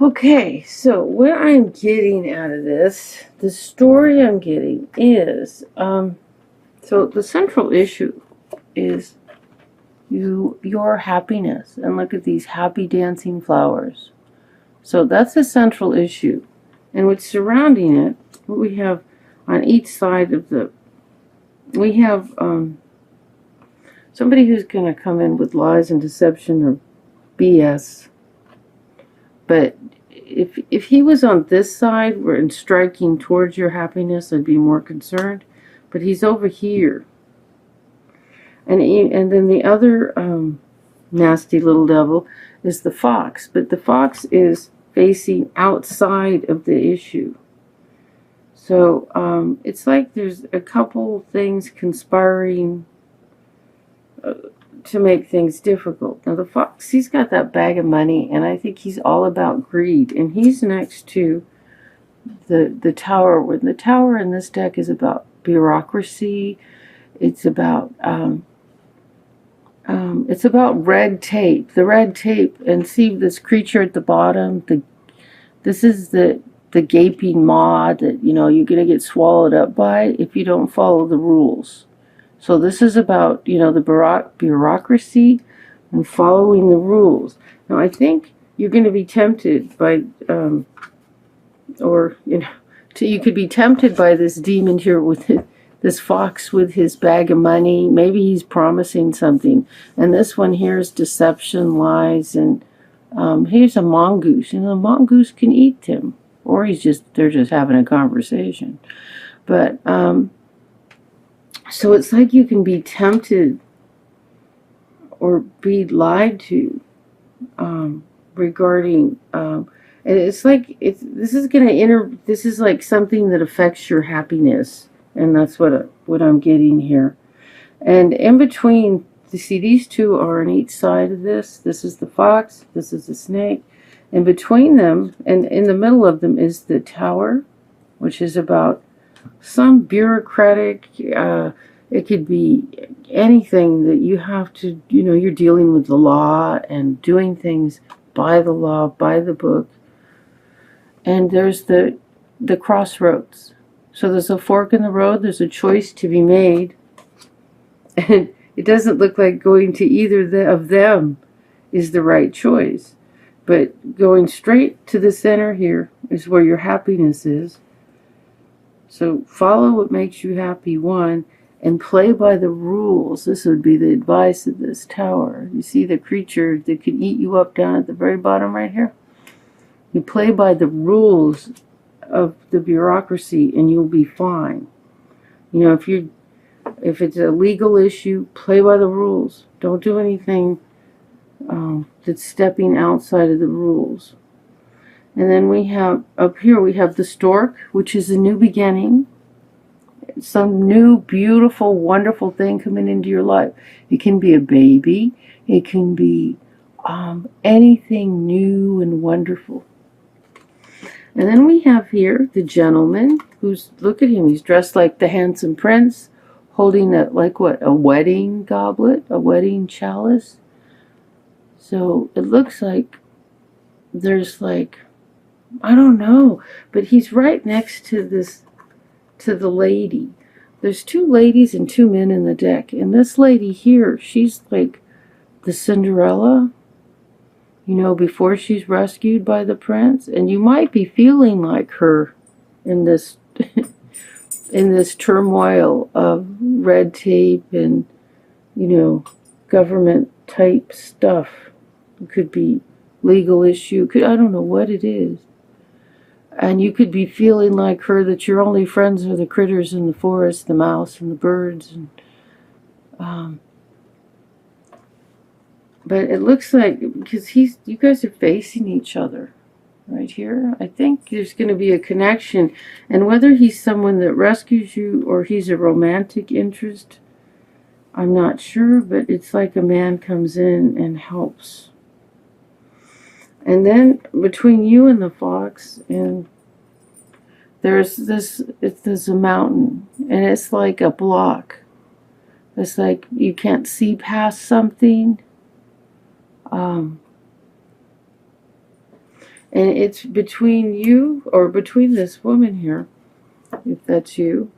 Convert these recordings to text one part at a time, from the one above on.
Okay, so what I'm getting out of this, the story I'm getting is, so the central issue is your happiness. And look at these happy dancing flowers. So that's the central issue. And what's surrounding it, what we have on each side of we have somebody who's going to come in with lies and deception or BS. But if he was on this side and striking towards your happiness, I'd be more concerned. But he's over here. And then the other nasty little devil is the fox. But the fox is facing outside of the issue. So it's like there's a couple things conspiring to make things difficult. Now the fox, he's got that bag of money, and I think he's all about greed. And he's next to the tower. When the tower in this deck is about bureaucracy, it's about red tape. The red tape, and see this creature at the bottom. This is the gaping maw that you're gonna get swallowed up by if you don't follow the rules. So this is about the bureaucracy and following the rules. Now I think you're going to be tempted by, you could be tempted by this demon here with this fox with his bag of money. Maybe he's promising something. And this one here is deception, lies, and here's a mongoose. A mongoose can eat him, or they're just having a conversation. But so it's like you can be tempted or be lied to regarding, and it's like this is like something that affects your happiness, and that's what I'm getting here. And in between, you see these two are on each side of this. This is the fox. This is the snake. And between them, and in the middle of them, is the tower, which is about some bureaucratic, it could be anything that you have to, you're dealing with the law and doing things by the law, by the book. And there's the crossroads. So there's a fork in the road, there's a choice to be made. And it doesn't look like going to either of them is the right choice. But going straight to the center here is where your happiness is. So follow what makes you happy, one, and play by the rules. This would be the advice of this tower. You see the creature that could eat you up down at the very bottom right here? You play by the rules of the bureaucracy and you'll be fine. If it's a legal issue, play by the rules. Don't do anything that's stepping outside of the rules. And then we have, up here, we have the stork, which is a new beginning. Some new, beautiful, wonderful thing coming into your life. It can be a baby. It can be anything new and wonderful. And then we have here the gentleman look at him, he's dressed like the handsome prince, holding a wedding goblet, a wedding chalice. So it looks like there's I don't know, but he's right next to the lady. There's two ladies and two men in the deck, and this lady here, she's like the Cinderella, before she's rescued by the prince. And you might be feeling like her in this in this turmoil of red tape and government type stuff. It could be legal issue, I don't know what it is. And you could be feeling like her, that your only friends are the critters in the forest, the mouse and the birds. And but it looks like, because you guys are facing each other right here, I think there's going to be a connection. And whether he's someone that rescues you or he's a romantic interest, I'm not sure, but it's like a man comes in and helps. And then between you and the fox, and there's a mountain, and it's like a block. It's like you can't see past something. And it's between you, or between this woman here, if that's you,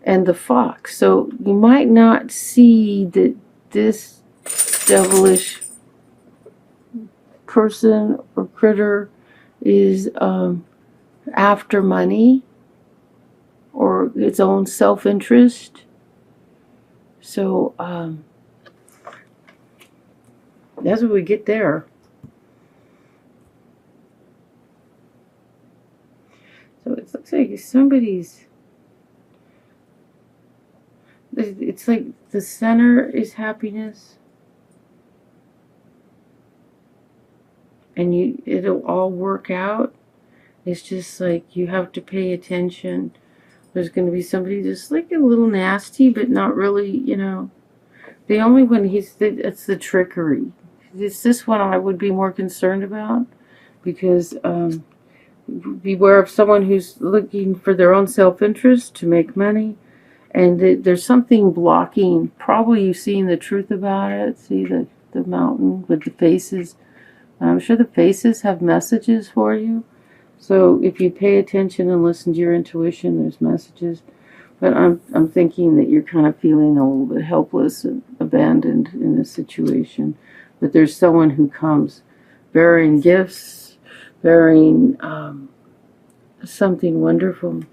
and the fox. So you might not see that this devilish person or critter is after money or its own self-interest. So that's what we get there. So it looks like somebody's, it's like the center is happiness, and it'll all work out. It's just like you have to pay attention. There's going to be somebody just like a little nasty, but not really, you know. The only one it's the trickery. It's this one I would be more concerned about, because beware of someone who's looking for their own self-interest to make money, and there's something blocking. Probably you've seen the truth about it. See the mountain with the faces. I'm sure the faces have messages for you. So if you pay attention and listen to your intuition, there's messages. But I'm thinking that you're kind of feeling a little bit helpless and abandoned in this situation. But there's someone who comes bearing gifts, bearing something wonderful.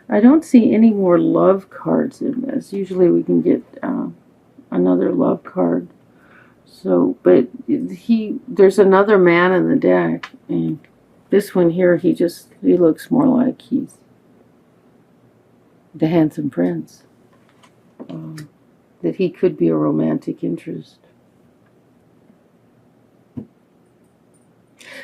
I don't see any more love cards in this. Usually we can get another love card. So, but there's another man in the deck, and this one here, he looks more like he's the handsome prince. That he could be a romantic interest.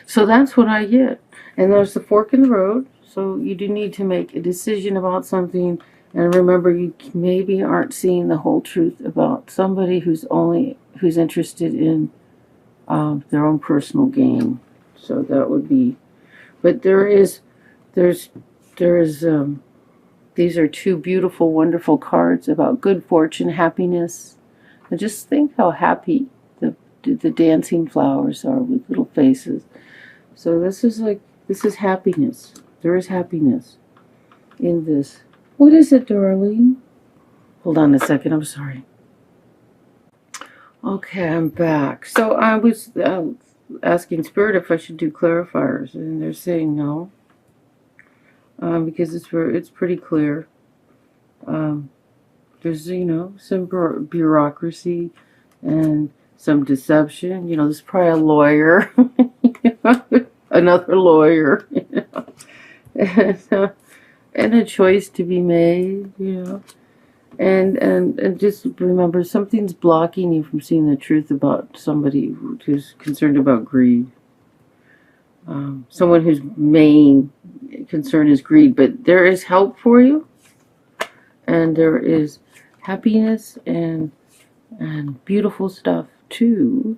So that's what I get. And there's the fork in the road. So you do need to make a decision about something. And remember, you maybe aren't seeing the whole truth about somebody who's interested in their own personal gain. So that would be, but there's these are two beautiful, wonderful cards about good fortune, happiness. And just think how happy the dancing flowers are with little faces. So this is happiness. There is happiness in this. What is it, Darlene? Hold on a second, I'm sorry. Okay, I'm back. So I was asking Spirit if I should do clarifiers, and they're saying no. Because it's pretty clear. There's, some bureaucracy and some deception. There's probably a lawyer, another lawyer, and a choice to be made, And just remember, something's blocking you from seeing the truth about somebody who's concerned about greed. Someone whose main concern is greed, but there is help for you, and there is happiness and beautiful stuff too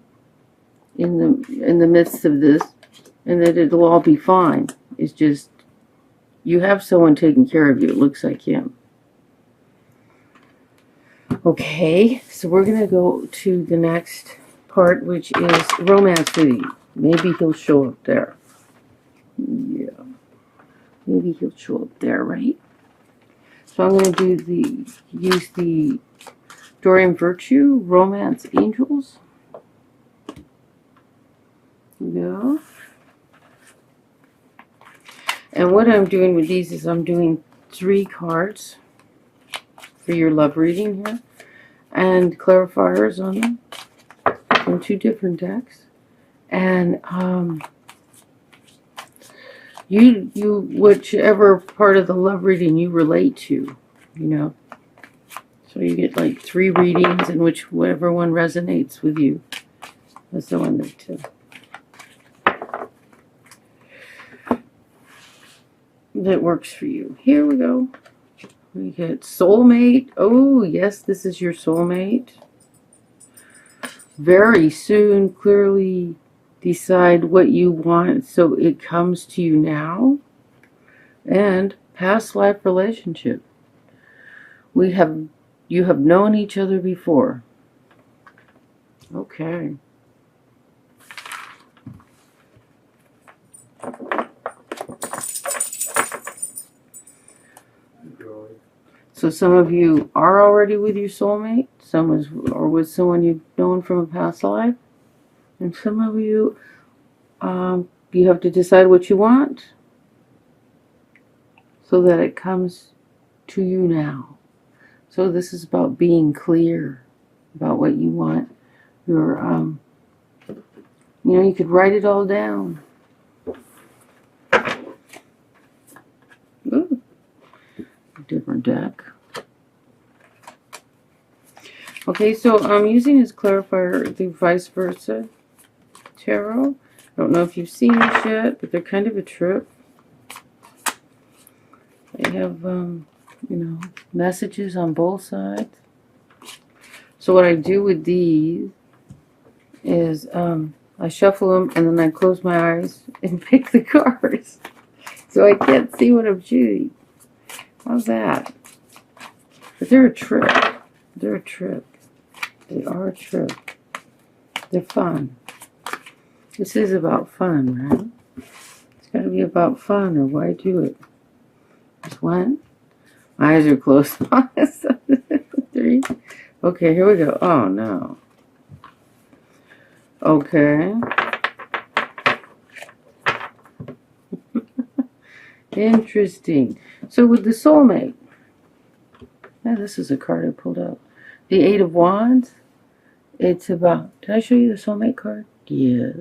in the midst of this, and that it'll all be fine. It's just you have someone taking care of you. It looks like him. Okay, so we're gonna go to the next part, which is romance with you. Maybe he'll show up there. Yeah. Maybe he'll show up there, right? So I'm going to use the Doreen Virtue Romance Angels. Yeah. And what I'm doing with these is I'm doing 3 cards for your love reading here, and clarifiers on them from 2 different decks. And you whichever part of the love reading you relate to, So you get like 3 readings, and whichever one resonates with you, that's the one that works for you. Here we go. We get soulmate. Oh yes, this is your soulmate. Very soon, clearly decide what you want so it comes to you now. And past life relationship. You have known each other before. Okay. So some of you are already with your soulmate, some is or with someone you've known from a past life, and some of you, you have to decide what you want so that it comes to you now. So this is about being clear about what you want. Your, you could write it all down. Ooh, different deck. Okay, so I'm using as clarifier the vice versa tarot. I don't know if you've seen this yet, but they're kind of a trip. They have, messages on both sides. So what I do with these is I shuffle them and then I close my eyes and pick the cards. So I can't see what I'm shooting. How's that? But they're a trip. They're a trip. They are a trip. They're fun. This is about fun, right? It's got to be about fun, or why do it? Just one. My eyes are closed on this. 3. Okay, here we go. Oh, no. Okay. Interesting. So with the soulmate, this is a card I pulled out. The 8 of Wands. It's about, did I show you the soulmate card? Yes.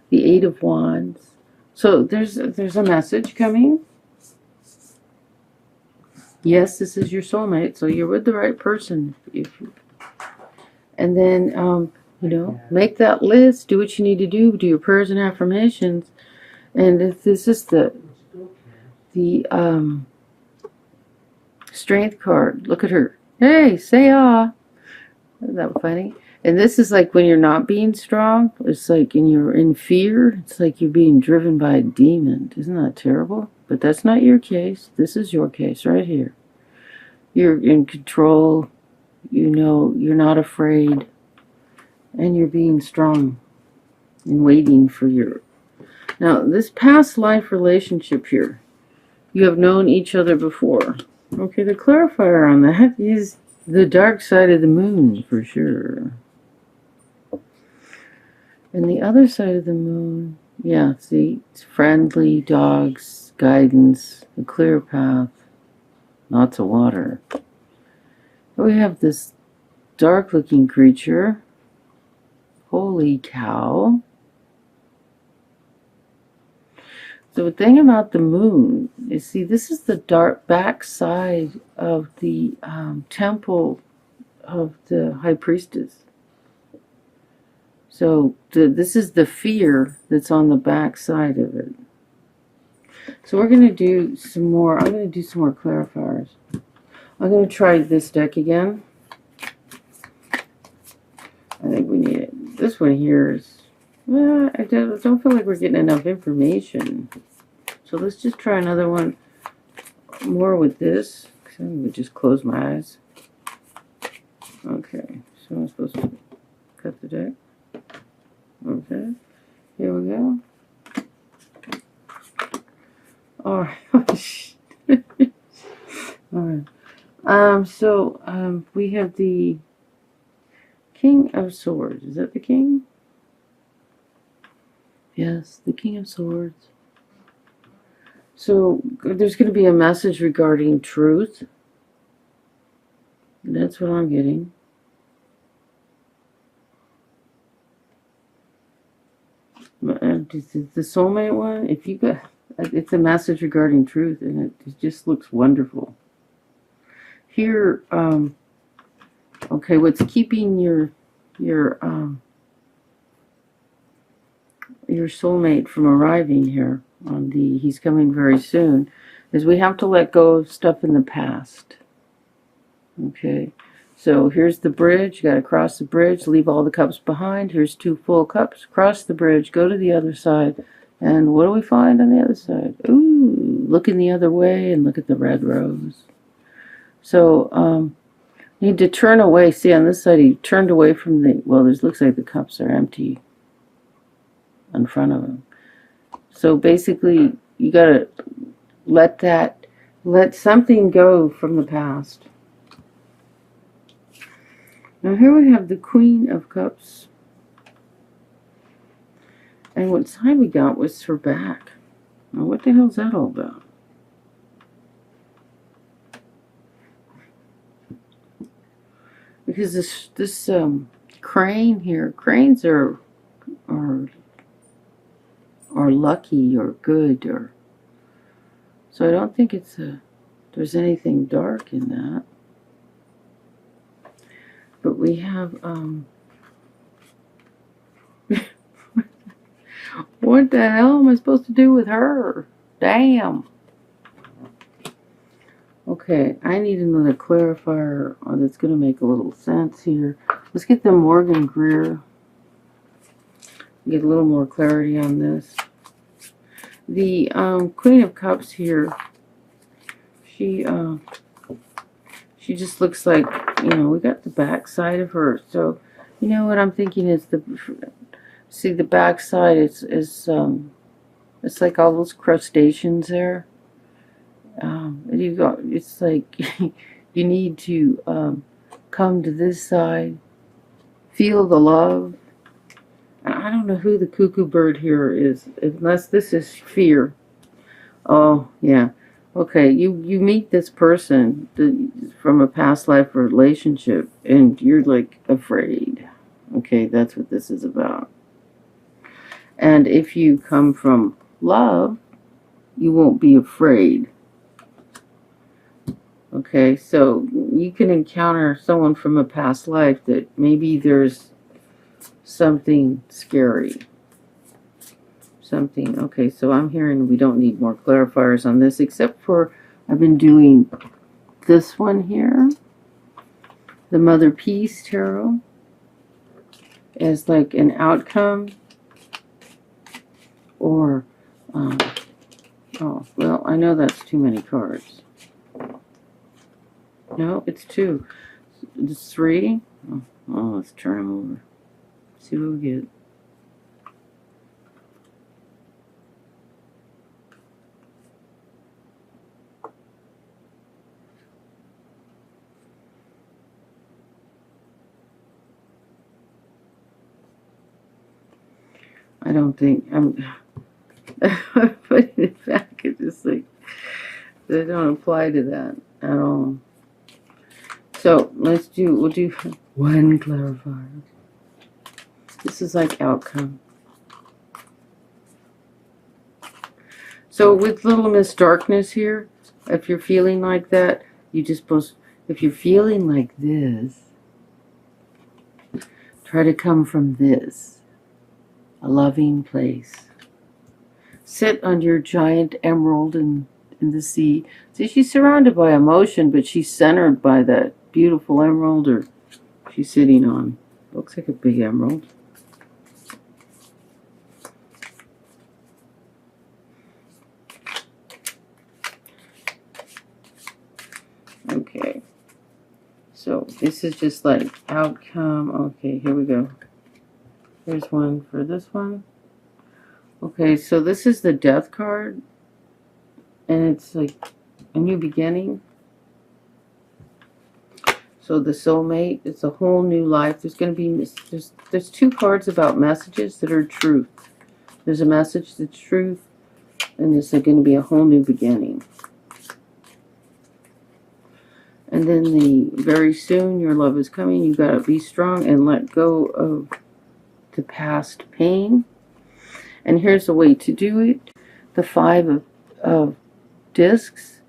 The 8 of Wands. So there's a message coming. Yes, this is your soulmate, so you're with the right person. And then, make that list, do what you need to do your prayers and affirmations. And if this is the strength card, look at her. Hey, say ah. Isn't that funny? And this is like when you're not being strong. It's like you're in fear. It's like you're being driven by a demon. Isn't that terrible? But that's not your case. This is your case right here. You're in control. You're not afraid. And you're being strong and waiting for your... Now, this past life relationship here, you have known each other before. Okay, the clarifier on that is the dark side of the moon, for sure. And the other side of the moon, yeah, see, it's friendly, dogs, guidance, a clear path, lots of water. We have this dark-looking creature. Holy cow. So the thing about the moon is, see, this is the dark back side of the temple of the High Priestess. So this is the fear that's on the back side of it. So we're going to do some more. I'm going to do some more clarifiers. I'm going to try this deck again. I think we need it. This one here is... Well, I don't feel like we're getting enough information. So let's just try another one more with this. So I'm going to just close my eyes. Okay, so I'm supposed to cut the deck. Okay, here we go. Alright. Alright. So we have the King of Swords. Is that the King? Yes, the King of Swords. So there's going to be a message regarding truth. That's what I'm getting. The soulmate one, if you got, it's a message regarding truth, and it just looks wonderful. Here, okay, what's keeping your soulmate from arriving here on the he's coming very soon is we have to let go of stuff in the past. Okay, so here's the bridge. You got to cross the bridge, leave all the cups behind. Here's 2 full cups. Cross the bridge, go to the other side, and what do we find on the other side? Ooh, looking the other way and look at the red rose. So you need to turn away. See, on this side he turned away from the, well, this looks like the cups are empty in front of him. So basically you got to let that Let something go from the past. Now here we have the Queen of Cups. And what side we got was her back. Now what the hell's that all about? Because this crane here, cranes are lucky or good, or so I don't think there's anything dark in that. But we have what the hell am I supposed to do with her? Damn. Okay, I need another clarifier that's going to make a little sense here. Let's get the Morgan Greer. Get a little more clarity on this. The Queen of Cups here, she just looks like, you know, we got the back side of her. So, you know what I'm thinking is see the back side is it's like all those crustaceans there. It's like you need to come to this side, feel the love. I don't know who the cuckoo bird here is, unless this is fear. Oh, yeah. Okay, you meet this person from a past life relationship, and you're like afraid. Okay, that's what this is about. And if you come from love, you won't be afraid. Okay, so you can encounter someone from a past life that maybe there's something scary. Something. Okay, so I'm hearing we don't need more clarifiers on this, except for I've been doing this one here, the Mother Peace Tarot, as like an outcome, or oh, well, I know that's too many cards. No, it's two. It's three. Oh, let's turn them over. See what we get. I don't think I'm putting it back. It's just like they don't apply to that at all. So we'll do one clarifier. This is like outcome. So with Little Miss Darkness here, if you're feeling like that, if you're feeling like this, try to come from this, a loving place. Sit on your giant emerald in the sea. See, she's surrounded by emotion, but she's centered by that beautiful emerald, or she's sitting on. Looks like a big emerald. Okay. So this is just like outcome. Okay, here we go. Here's one for this one. Okay, so this is the Death card, and it's like a new beginning. So the soulmate, it's a whole new life. There's going to be there's two cards about messages that are truth. There's a message that's truth, and there's going to be a whole new beginning. And then very soon your love is coming. You got to be strong and let go of the past pain. And here's a way to do it. The 5 of discs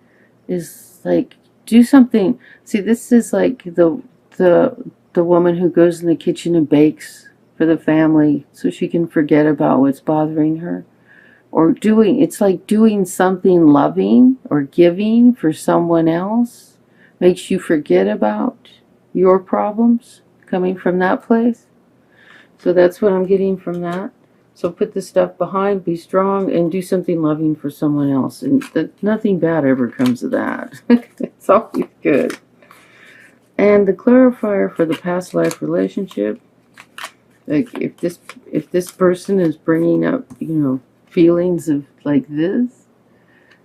is like, do something. See, this is like the woman who goes in the kitchen and bakes for the family so she can forget about what's bothering her. Or it's like doing something loving or giving for someone else makes you forget about your problems coming from that place. So that's what I'm getting from that. So put this stuff behind, be strong, and do something loving for someone else. And nothing bad ever comes of that. It's always good. And the clarifier for the past life relationship, like if this person is bringing up, feelings of like this,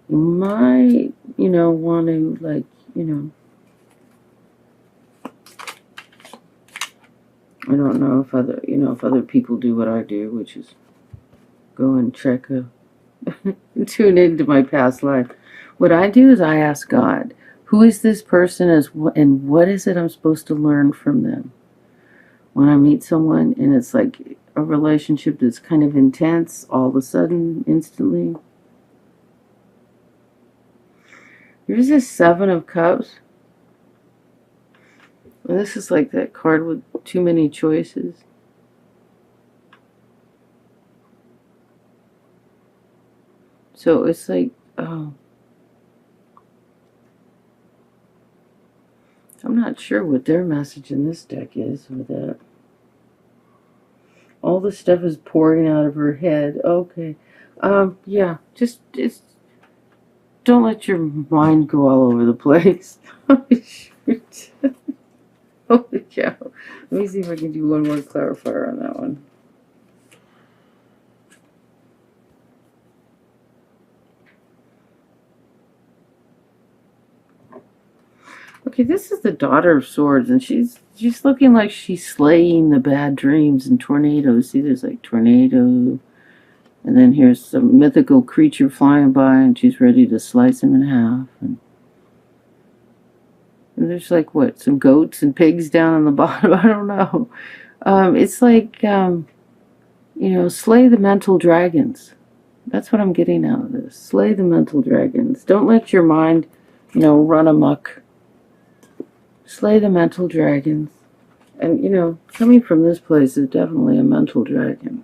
you might, want to, like, I don't know if other people do what I do, which is go and check tune into my past life. What I do is I ask God, who is this person and what is it I'm supposed to learn from them? When I meet someone and it's like a relationship that's kind of intense, all of a sudden, instantly. Here's this Seven of Cups. And this is like that card with too many choices. So it's like, oh, I'm not sure what their message in this deck is with that. All the stuff is pouring out of her head. Okay. Yeah, just don't let your mind go all over the place. Shoot. Holy cow. Let me see if I can do one more clarifier on that one. Okay, this is the Daughter of Swords, and she's looking like she's slaying the bad dreams and tornadoes. See, there's like tornado, and then here's some mythical creature flying by, and she's ready to slice him in half. And there's like, what, some goats and pigs down on the bottom? I don't know. It's like, slay the mental dragons. That's what I'm getting out of this. Slay the mental dragons. Don't let your mind, run amok. Slay the mental dragons. And, coming from this place is definitely a mental dragon.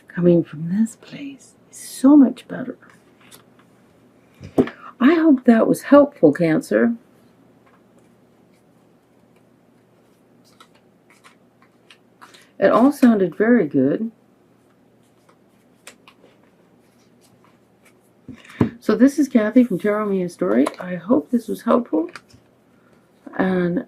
Coming from this place is so much better. I hope that was helpful, Cancer. It all sounded very good. So this is Kathy from Tarot Me a Story. I hope this was helpful. And